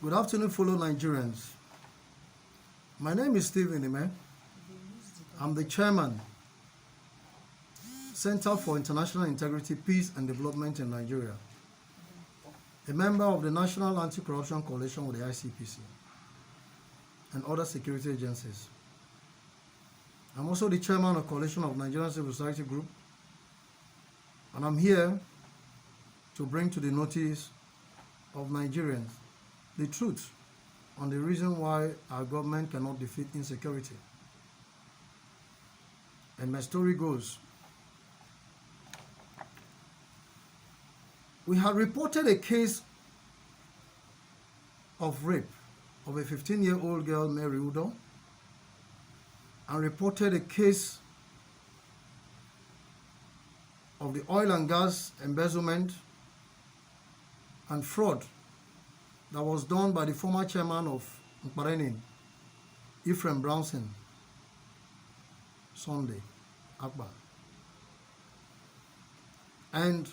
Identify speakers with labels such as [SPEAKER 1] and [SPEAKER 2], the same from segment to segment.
[SPEAKER 1] Good afternoon, fellow Nigerians. My name is Stephen Ime. I'm the chairman, Center for International Integrity, Peace and Development in Nigeria, a member of the National Anti-Corruption Coalition with the ICPC and other security agencies. I'm also the chairman of Coalition of Nigerian Civil Society Group, and I'm here to bring to the notice of Nigerians the truth on the reason why our government cannot defeat insecurity. And my story goes, we had reported a case of rape of a 15-year-old girl, Mary Udo, and reported a case of the oil and gas embezzlement and fraud that was done by the former chairman of Mkparenin, Ephraim Brownson, Sunday Akbar. And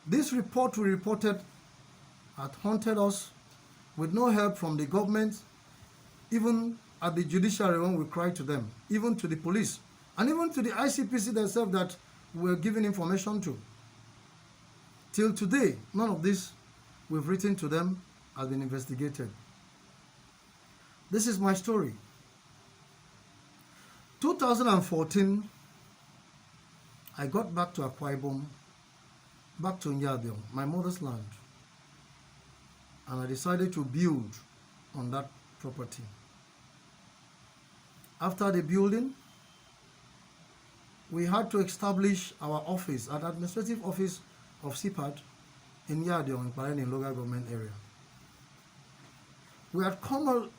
[SPEAKER 1] this report we reported had haunted us with no help from the government, even at the judiciary when we cried to them, even to the police, and even to the ICPC themselves that we were giving information to. Till today, none of this we've written to them has been investigated. This is my story. 2014, I got back to Akwa Ibom, back to Nyadion, my mother's land, and I decided to build on that property. After the building, we had to establish our office, an administrative office of CPAD in Nyadion, in Mkparenin local government area. We had come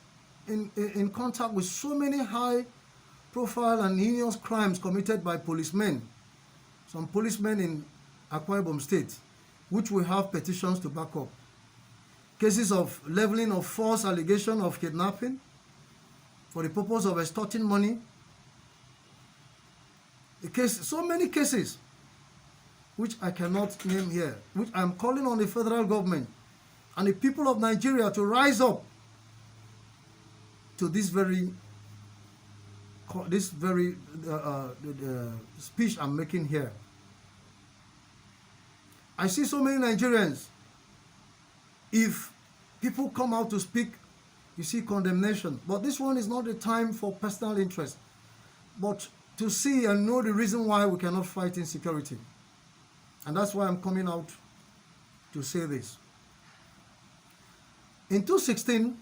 [SPEAKER 1] in contact with so many high-profile and heinous crimes committed by policemen, some policemen in Akwa Ibom State, which we have petitions to back up. Cases of leveling of false allegation of kidnapping for the purpose of extorting money. So many cases which I cannot name here, which I'm calling on the federal government and the people of Nigeria to rise up to this very speech I'm making here. I see so many Nigerians, if people come out to speak, you see condemnation. But this one is not the time for personal interest, but to see and know the reason why we cannot fight insecurity. And that's why I'm coming out to say this. In 2016,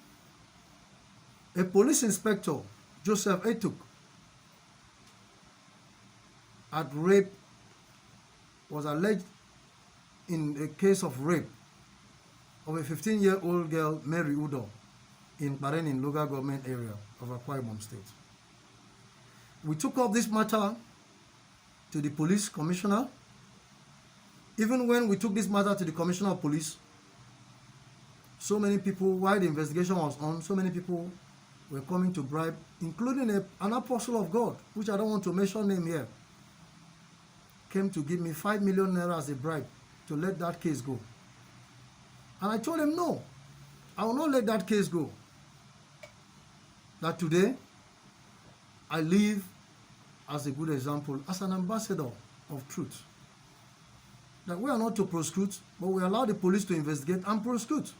[SPEAKER 1] a police inspector, Joseph Etuk, was alleged in a case of rape of a 15-year-old girl, Mary Udo, in Mkparenin local government area of Akwa Ibom State. We took up this matter to the police commissioner. Even when we took this matter to the commissioner of police, so many people, while the investigation was on, so many people were coming to bribe, including an apostle of God, which I don't want to mention name here, came to give me 5 million naira as a bribe to let that case go. And I told him, no, I will not let that case go. That today, I live as a good example, as an ambassador of truth. That we are not to prosecute, but we allow the police to investigate and prosecute.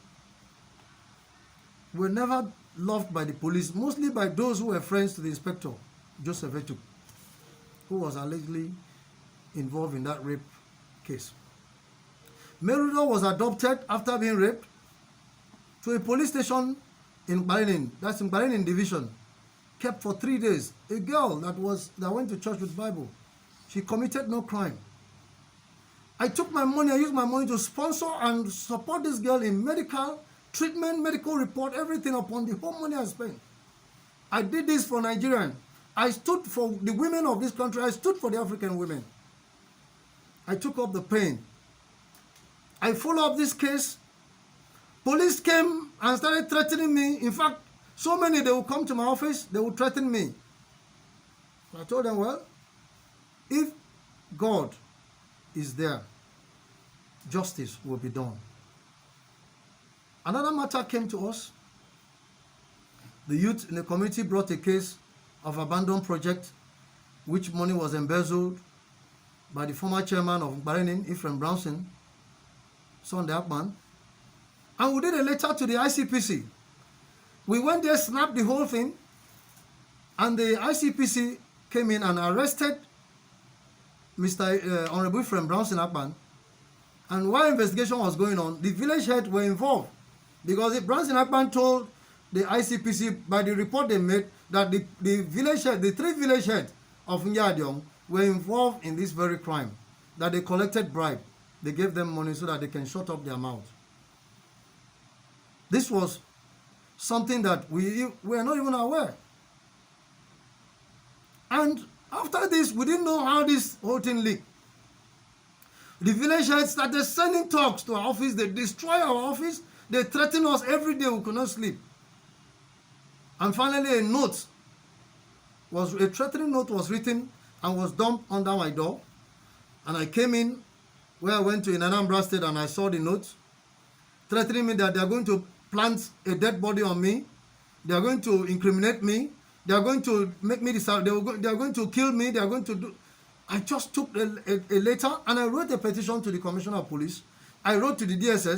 [SPEAKER 1] We were never loved by the police, mostly by those who were friends to the inspector, Joseph Etuk, who was allegedly involved in that rape case. Merudo was adopted after being raped to a police station in Mkparenin, that's in Mkparenin division, kept for 3 days. A girl that went to church with Bible. She committed no crime. I took my money, I used my money to sponsor and support this girl in medical treatment, medical report, everything upon the whole money I spent. I did this for Nigerians. I stood for the women of this country. I stood for the African women. I took up the pain. I followed up this case. Police came and started threatening me. In fact, so many, they would come to my office, they would threaten me. I told them, well, if God is there, justice will be done. Another matter came to us. The youth in the community brought a case of abandoned project, which money was embezzled by the former chairman of Barenin, Ephraim Brownson, Sunday Akman. And we did a letter to the ICPC. We went there, snapped the whole thing, and the ICPC came in and arrested Mr. Honorable Ephraim Brownson Akman. And while investigation was going on, the village heads were involved, because Brownson Akman told the ICPC by the report they made that the village head, the 3 village heads of Nyadiong were involved in this very crime, that they collected bribe. They gave them money so that they can shut up their mouth. This was something that we were not even aware. And after this, we didn't know how this whole thing leaked. The village heads started sending talks to our office. They destroy our office. They threaten us every day. We could not sleep. And finally, a threatening note was written and was dumped under my door. And I came in, where I went to in Anambra State, and I saw the note threatening me that they are going to plant a dead body on me. They are going to incriminate me. They are going to make me decide. They are going to kill me. They are going to do. I just took a letter and I wrote a petition to the Commissioner of Police. I wrote to the DSS.